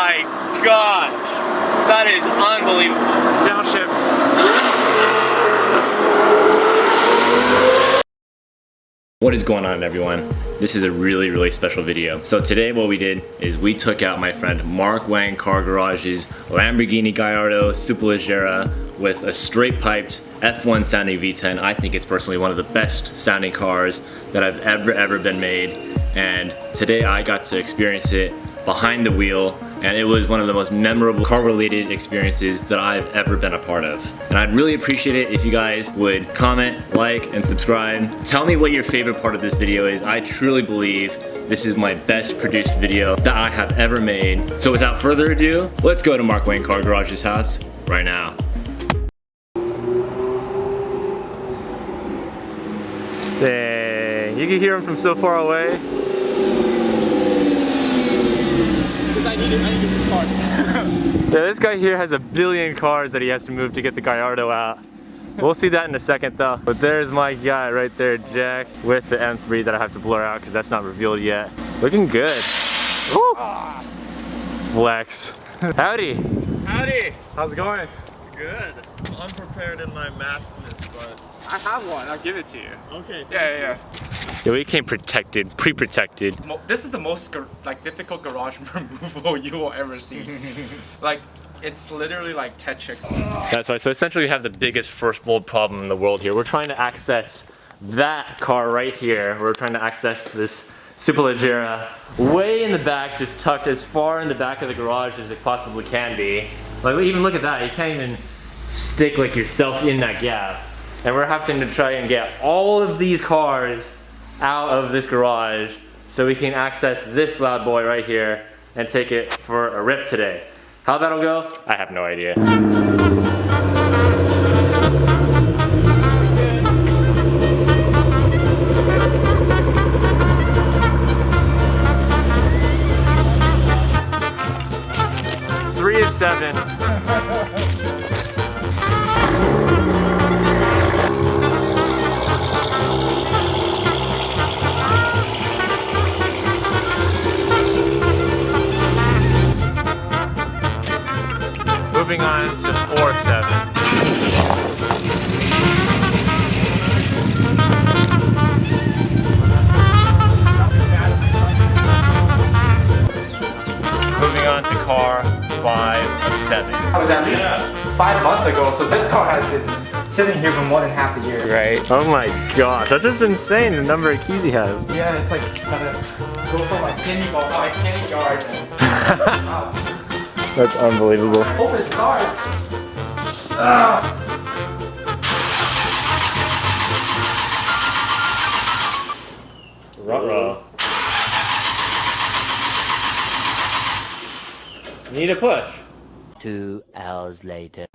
my gosh. That is unbelievable. Downshift. What is going on, everyone? This is a really special video. So today what we did is we took out my friend Mark Wang Car Garage's Lamborghini Gallardo Superleggera with a straight piped F1 sounding V10. I think it's personally one of the best sounding cars that have ever been made. And today I got to experience it behind the wheel, and it was one of the most memorable car-related experiences that I've ever been a part of. And I'd really appreciate it if you guys would comment, like, and subscribe. Tell me what your favorite part of this video is. I truly believe this is my best produced video that I have ever made. So without further ado, let's go to Mark Wang Car Garage's house right now. Dang, you can hear him from so far away. I need to cars. Yeah, this guy here has a billion cars that he has to move to get the Gallardo out. We'll see that in a second though. But there's my guy right there, Jack, with the M3 that I have to blur out because that's not revealed yet. Looking good. Woo! Flex. Howdy. Howdy. How's it going? Good. I'm unprepared in my maskness, but I have one. I'll give it to you. okay. Yeah. Yeah, we came protected, pre-protected. This is the most difficult garage removal you will ever see. Like, it's literally like Tetris. That's why. So essentially we have the biggest first mold problem in the world here. We're trying to access that car right here. We're trying to access this Superleggera way in the back, just tucked as far in the back of the garage as it possibly can be. Like, even look at that. You can't even stick like yourself in that gap. And we're having to try and get all of these cars out of this garage so we can access this loud boy right here and take it for a rip today. How that'll go, I have no idea. Three to seven. Moving on to 4-7. Moving on to car 5-7. That was at least 5 months ago, so this car has been sitting here for more than half a year. Right. Oh my gosh, that's just insane the number of keys he has. Yeah, it's like gotta go from like candy jars and That's unbelievable. hope it starts. Ruh-roh. Need a push. 2 hours later.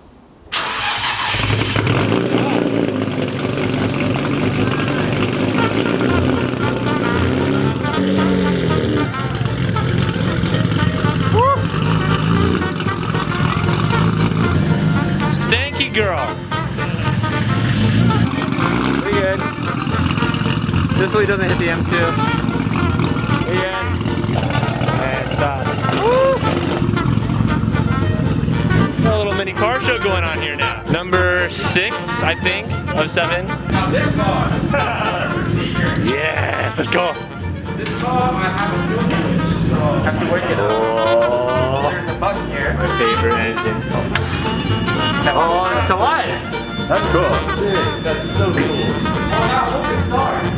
Stanky girl. Pretty good. This way doesn't hit the M2. Pretty good. And stop. Woo! Got a little mini car show going on here now. Number 6, I think, of 7. Now this car, procedure. Yes, let's go. This car, I have a fuel switch, so I have to work it out. Oh, There's a button here. my favorite engine. Oh, it's alive. That's cool. Sick. That's so cool. Oh, now hope it starts.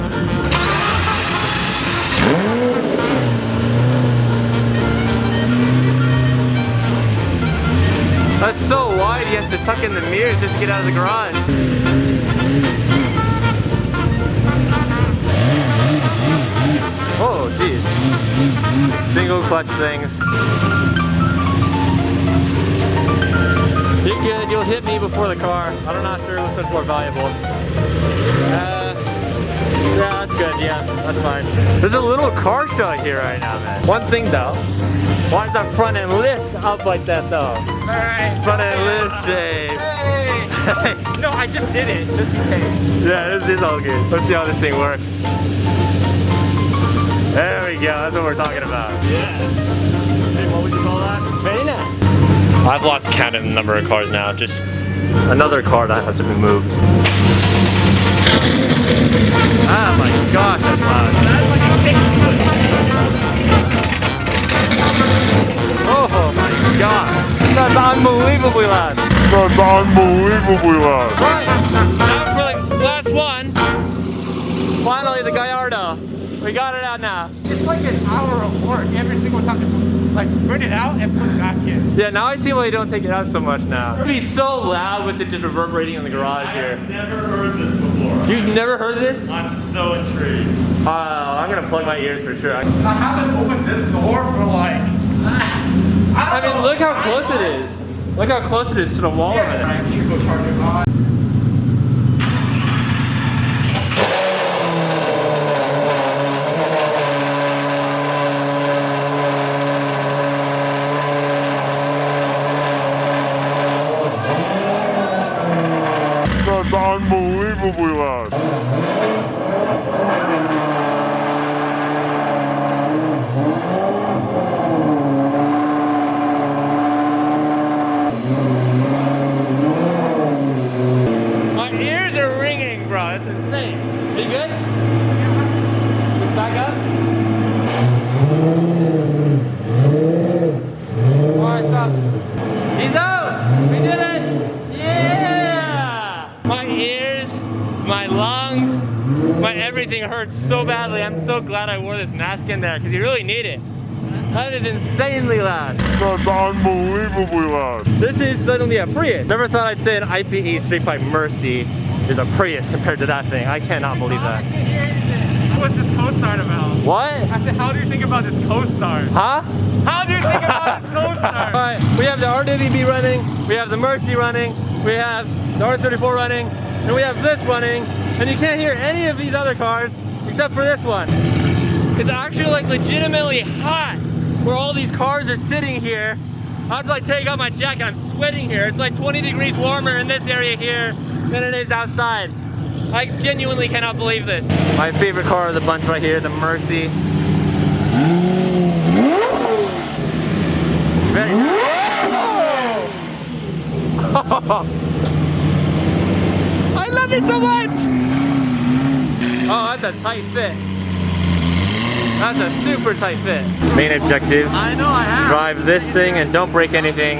That's so wide, he has to tuck in the mirrors just to get out of the garage. Oh, geez. Single clutch things. You're good, you'll hit me before the car. I'm not sure which one's more valuable. Yeah, that's good, yeah, that's fine. There's a little car show here right now, man. One thing though, why is that front end lift up like that though? Alright. Front end lift, Dave. Hey. No, I just did it, just in case. Yeah, this is all good. Let's see how this thing works. There we go, that's what we're talking about. Yeah. Hey, what would you call that? I've lost count of the number of cars now. Just another car that has to be moved. Oh my gosh, that's loud. Oh my god. That's unbelievably loud. That's unbelievably loud. Right, now for like last one. Finally, the Gallardo. We got it out now. It's like an hour of work every single time to like bring it out and put it back in. Yeah, now I see why you don't take it out so much now. It'd be so loud with it just reverberating in the garage here. I've never heard this before. You've never heard this? I'm so intrigued. I'm gonna plug my ears for sure. I haven't opened this door for like. I mean, look how close it is. Look how close it is to the wall over there. I have triple charger on. That's unbelievably loud. My ears are ringing, bro. It's insane. Are you good? Back up. Alright, stop. He's out! We did it! Yeah! My ears, my lungs, my everything hurts so badly. I'm so glad I wore this mask in there because you really need it. That is insanely loud. That's unbelievably loud. This is suddenly a Prius. Never thought I'd say an IPE straight pipe Mercy is a Prius compared to that thing. I cannot believe I that. can't hear anything. What's this co-start about? What? I said, how do you think about this co-start? Huh? How do you think about this co-start? Alright, we have the RWB running, we have the Mercy running, we have the R34 running, and we have this running, and you can't hear any of these other cars except for this one. It's actually like legitimately hot where all these cars are sitting here. I have to like take off my jacket, I'm sweating here. It's like 20 degrees warmer in this area here than it is outside. I genuinely cannot believe this. My favorite car of the bunch right here, the Mercy. Ready? I love it so much! Oh, that's a tight fit. That's a super tight fit. Main objective, I know I have. drive this thing and don't break anything.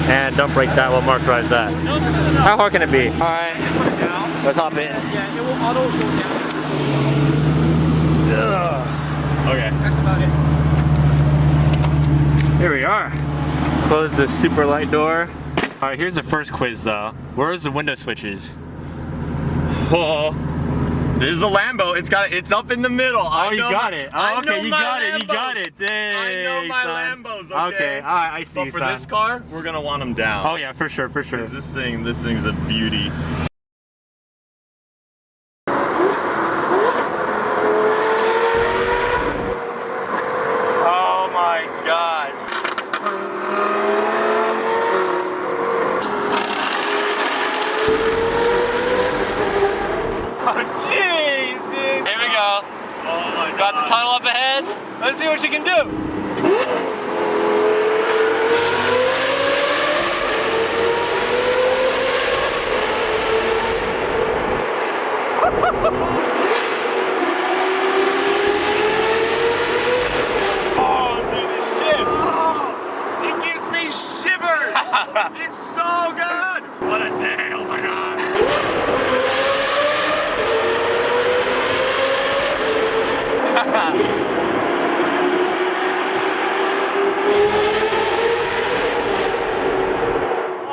And don't break that while Mark drives that. No. How hard can it be? Alright, Just put it down. let's hop in. Yeah, it will auto go down. Okay. That's about it. Here we are. Close the super light door. All right, here's the first quiz though. Where's the window switches? Oh, this is a Lambo. It's up in the middle. Oh, you got it. Oh, okay, you got it. You Lambos. got it. Dang, I know my son. Lambos. Okay, all right, I see But you, for son. this car, we're gonna want them down. Oh yeah, for sure, for sure. 'Cause this thing's a beauty. Oh my God. Oh jeez, dude. Here we go. Oh my Got god. the tunnel up ahead. Let's see what she can do. Oh, dude, this shit. Oh, it gives me shivers. It's so good. What a day. Oh my god.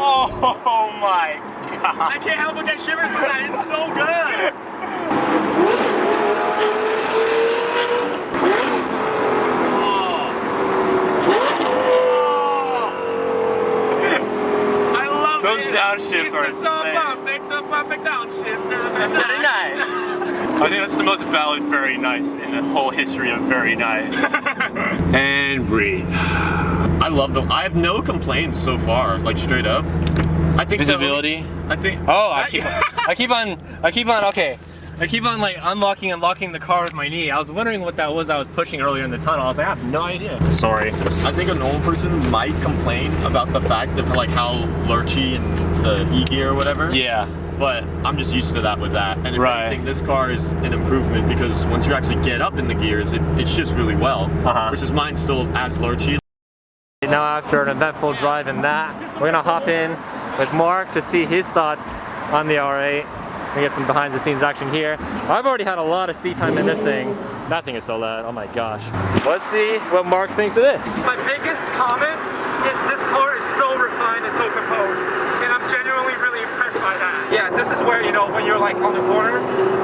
Oh my God. I can't help but get shivers from that. It's so good. I love Those it. downshifts are It's so insane. perfect, the perfect downshift. Very nice. I think that's the most valid very nice in the whole history of very nice. And breathe. I love them. I have no complaints so far, like straight up. I think Visibility. I think. Oh, I keep on, okay. I keep on like unlocking and locking the car with my knee. I was wondering what that was I was pushing earlier in the tunnel. I was like, I have no idea. Sorry. I think a normal person might complain about the fact of like how lurchy and the E-gear or whatever. Yeah. But I'm just used to that with that. And if Right. anything, this car is an improvement because once you actually get up in the gears, it's just really well. Versus mine's still as lurchy. Now after an eventful drive in that, we're gonna hop in with Mark to see his thoughts on the R8. We get some behind the scenes action here. I've already had a lot of seat time in this thing. That thing is so loud, oh my gosh. Let's see what Mark thinks of this. My biggest comment is this car is so refined and so composed, and I'm genuinely really impressed by that. Yeah, this is where, you know, when you're like on the corner,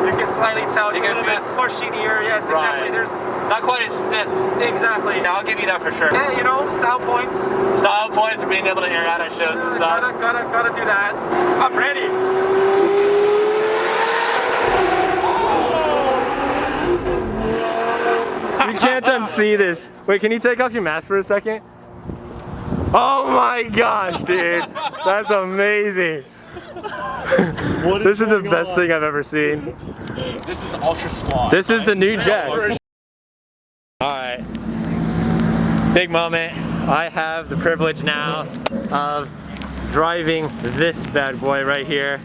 you can slightly tell it's a little bit cushionier. Yes, exactly. There's not quite as stiff. Exactly. Yeah, I'll give you that for sure. Yeah, you know, style points. Style points for being able to air out at shows and stuff. Gotta do that. I'm ready. You can't unsee this. Wait, can you take off your mask for a second? Oh my gosh, dude. That's amazing. This is the best thing I've ever seen. This is the Ultra Squad. This is the new jet. Alright. Big moment. I have the privilege now of driving this bad boy right here.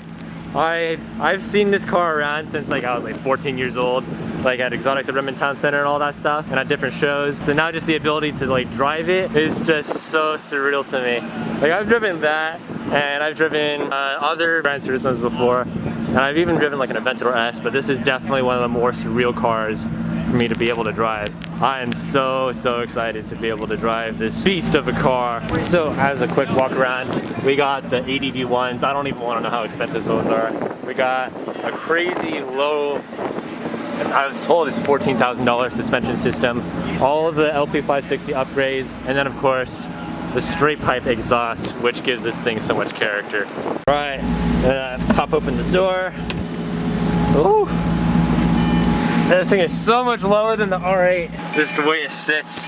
I've seen this car around since like I was like 14 years old, like at Exotics at Redmond Town Center and all that stuff, and at different shows. So now just the ability to like drive it is just so surreal to me. Like I've driven that, and I've driven other Gran Turismos before, and I've even driven like an Aventador S, but this is definitely one of the more surreal cars for me to be able to drive. I am so excited to be able to drive this beast of a car. So as a quick walk around, we got the ADV ones. I don't even want to know how expensive those are. We got a crazy low, I was told it's $14,000 suspension system, all of the LP560 upgrades, and then of course the straight pipe exhaust, which gives this thing so much character. Right, pop open the door. Ooh. This thing is so much lower than the R8. Just the way it sits.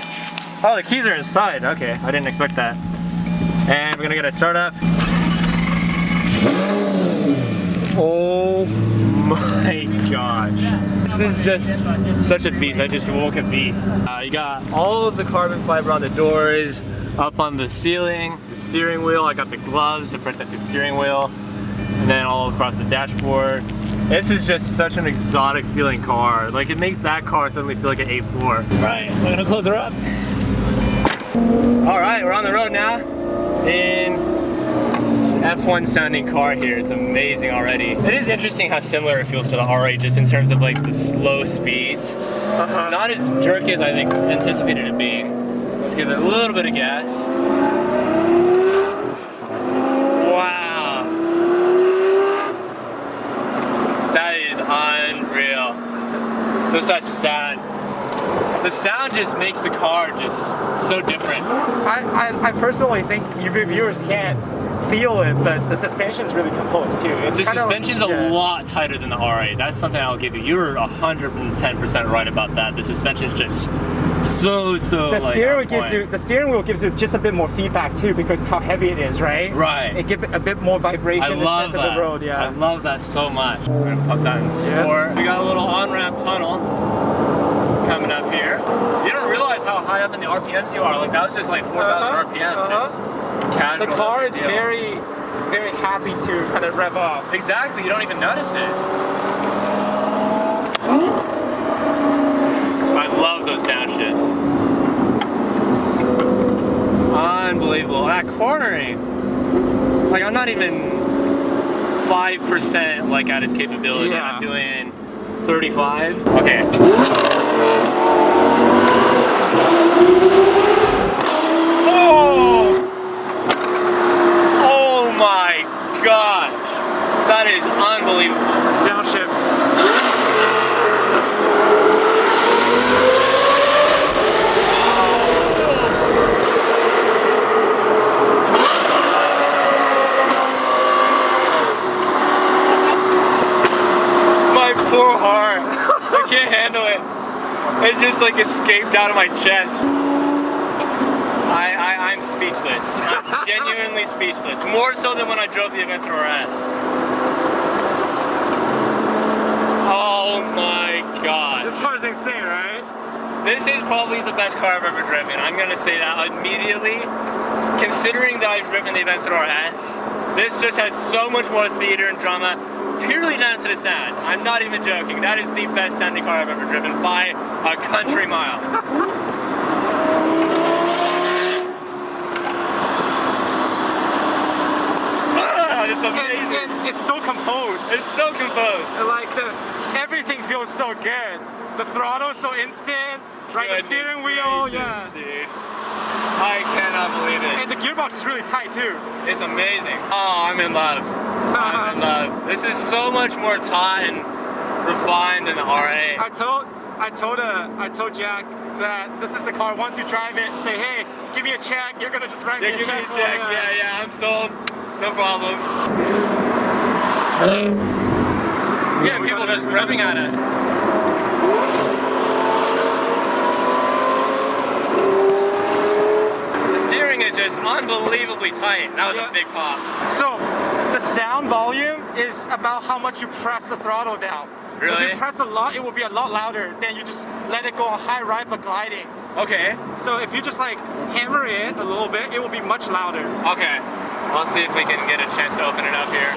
Oh, the keys are inside. Okay, I didn't expect that. And we're gonna get a start up. Oh my gosh. This is just such a beast. I just woke a beast. You got all of the carbon fiber on the doors, up on the ceiling, the steering wheel. I got the gloves to protect the steering wheel. And then all across the dashboard. This is just such an exotic feeling car. Like it makes that car suddenly feel like an A4. Right, we're gonna close her up. All right, we're on the road now in F1 sounding car here. It's amazing already. It is interesting how similar it feels to the R8 just in terms of like the slow speeds. It's not as jerky as I think anticipated it being. Let's give it a little bit of gas. Wow. That is unreal. Just that sound. The sound just makes the car just so different. I personally think you viewers can't feel it, but the suspension is really composed too. The suspension's a lot tighter than the R8. That's something I'll give you. You're 110% right about that. The suspension's just so the like, steering wheel gives you just a bit more feedback too because how heavy it is, right? Right. It gives it a bit more vibration. I love that. Of the road, yeah. I love that so much. We're gonna put that in sport. We got a little on-ramp tunnel coming up here. You don't realize how high up in the RPMs you are. Like that was just like 4,000 RPM. Just casual. The car is very happy to kind of rev up. Exactly. You don't even notice it. I love those downshifts. Unbelievable. That cornering. Like I'm not even 5% like at its capability. Yeah. I'm doing 35. Okay. Oh! Oh my gosh. That is unbelievable. Downshift. Poor heart. I can't handle it. It just like escaped out of my chest. I'm speechless. I'm genuinely speechless. More so than when I drove the Aventador S. Oh my god. This car is insane, right? This is probably the best car I've ever driven. I'm gonna say that immediately. Considering that I've driven the Aventador S, this just has so much more theater and drama, purely down to the sound. I'm not even joking. That is the best sounding car I've ever driven by a country mile. It's amazing. It's so composed. It's so composed. And like everything feels so good. The throttle is so instant. Right, the steering wheel, yeah. Dude. I cannot believe it. And the gearbox is really tight too. It's amazing. Oh, I'm in love. I'm in love. This is so much more taut and refined than the RA. I told Jack that this is the car. Once you drive it, say, hey, give me a check. You're gonna just write me a check. Give me a check. Yeah, I'm sold. No problems. Yeah, people are just revving at us. The steering is just unbelievably tight. That was a big pop. So, the sound volume is about how much you press the throttle down. Really? If you press a lot, it will be a lot louder. Then you just let it go on high ride but gliding. Okay. So if you just like hammer it a little bit, it will be much louder. Okay. I'll see if we can get a chance to open it up here.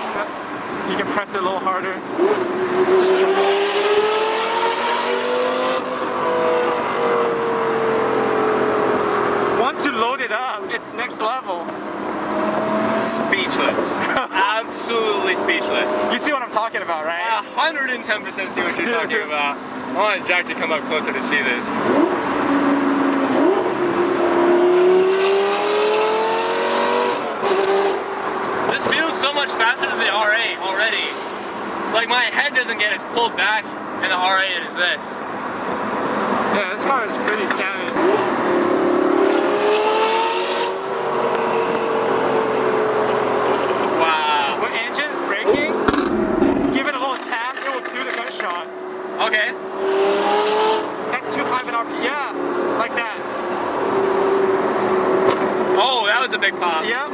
You can press it a little harder. Once you load it up, it's next level. Speechless. Absolutely speechless. You see what I'm talking about, right? 110% see what you're talking about. I want Jack to come up closer to see this. This feels so much faster than the RA already. Like my head doesn't get as pulled back in the RA as this. Yeah, this car is pretty savage. Wow. When engine's braking, give it a little tap, it will do the gunshot. Okay. That's too high of an RPM. Yeah, like that. Oh, that was a big pop. Yep.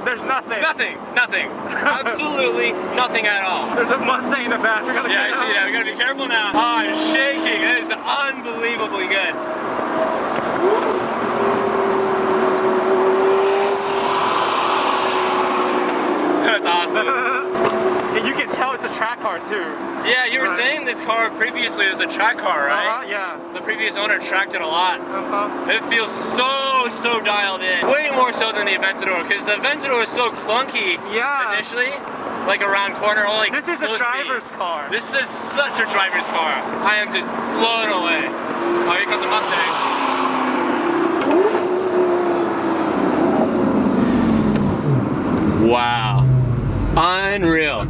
There's nothing. Nothing. Absolutely nothing at all. There's a Mustang in the back. We gotta I see that. We gotta be careful now. Oh, I'm shaking. That is unbelievably good. That's awesome. And you can tell it's a track car too. Yeah, you were saying this car previously was a track car, right? Yeah. The previous owner tracked it a lot. It feels so dialed in. Way more so than the Aventador, because the Aventador is so clunky initially. Like around corner, like this is a driver's car. This is such a driver's car. I am just blown away. Oh, here comes a Mustang. Wow. Unreal.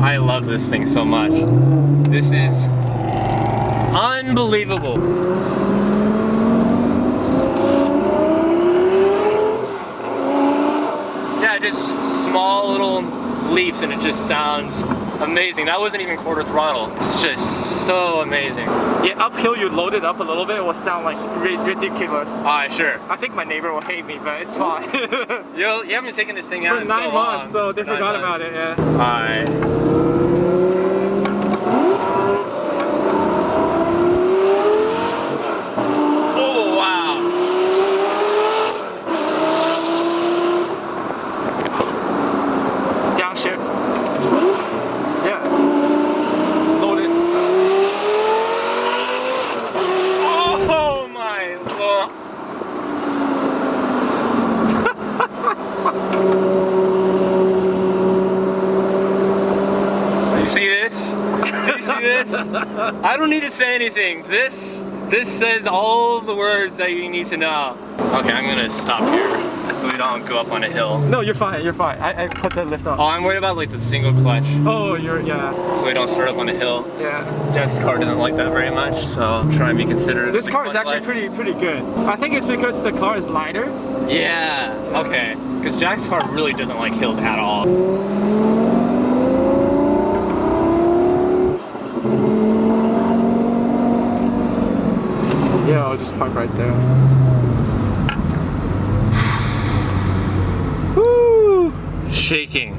I love this thing so much. This is unbelievable. Yeah, just small little leaps and it just sounds amazing. That wasn't even quarter throttle. It's just so amazing. Yeah, uphill you load it up a little bit, it will sound like ridiculous. Alright, sure. I think my neighbor will hate me, but it's fine. You haven't taken this thing out for in 9 so months, long. so they forgot about it, yeah. Alright. Oh, wow. Downshift. Yeah. Load it. Oh! This, I don't need to say anything. This says all the words that you need to know. Okay, I'm gonna stop here so we don't go up on a hill. No, you're fine, you're fine. I put the lift on. Oh, I'm worried about like the single clutch. Oh, yeah. So we don't start up on a hill. Yeah. Jack's car doesn't like that very much, so I'm trying to be considerate. This car is actually pretty good. I think it's because the car is lighter. Yeah, okay. Because Jack's car really doesn't like hills at all. Yeah, I'll just park right there. Woo! Shaking.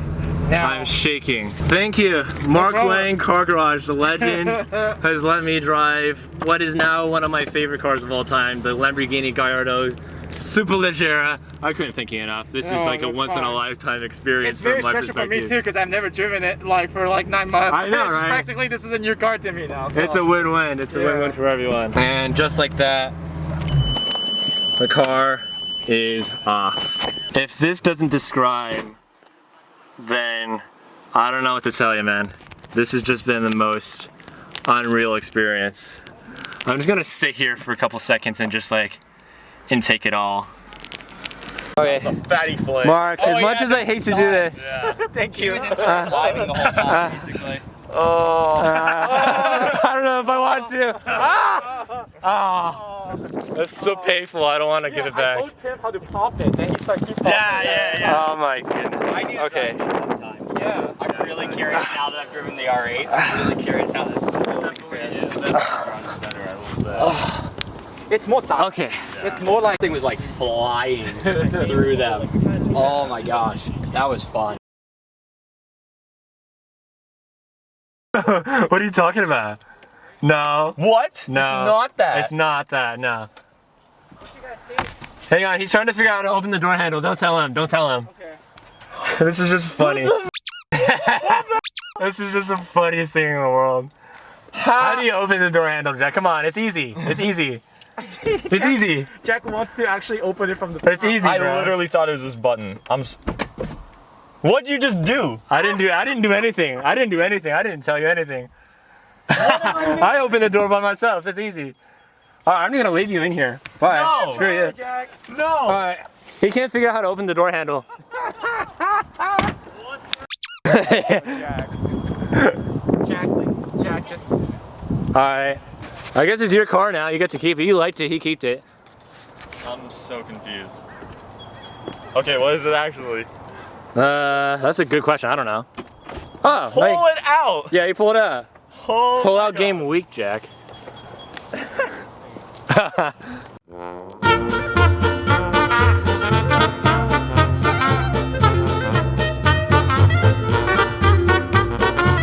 Now, I'm shaking. Thank you, Mark problem. Wang Car Garage, the legend, has let me drive what is now one of my favorite cars of all time, the Lamborghini Gallardo Superleggera. I couldn't thank you enough. This is like a that's once in a fine. lifetime experience. it's very from my special for me perspective. too because I've never driven it like for like 9 months. I know, It's right? Practically, this is a new car to me now. So. It's a win-win. It's a win-win for everyone. And just like that, the car is off. If this doesn't describe, then I don't know what to tell you, man. This has just been the most unreal experience. I'm just gonna sit here for a couple seconds and just like intake it all. Okay, It's a fatty flake. Mark, as much as I hate to do this, Thank you. I don't know if I want to. That's so painful. I don't want to give it I back. told Tim how to pop it, then he's like, keep popping Oh my goodness. Okay. Yeah. I'm really curious now that I've driven the R8. I'm really curious how this experience is. Better, I will say. It's more dark. Okay. It's more like Thing was like flying through them. Oh my gosh, that was fun. What are you talking about? No. What? No. It's not that. It's not that, no. Hang on, he's trying to figure out how to open the door handle. Don't tell him. Don't tell him. Okay. This is just funny. This is just the funniest thing in the world. How do you open the door handle, Jack? Come on, it's easy. It's easy. It's easy. Jack wants to actually open it from the It's easy, I bro. literally thought it was this button. What'd you just do? I didn't do anything. I didn't do anything. I didn't tell you anything. I opened the door by myself. It's easy. All right, I'm gonna leave you in here. Bye. No. Screw you. Jack. No! All right. He can't figure out how to open the door handle. Jack, just. All right. I guess it's your car now. You get to keep it. You liked it. He kept it. I'm so confused. Okay, what is it actually? That's a good question. I don't know. Oh, Pull it out! yeah, you pull it out. Oh Pull my out God. game week, Jack.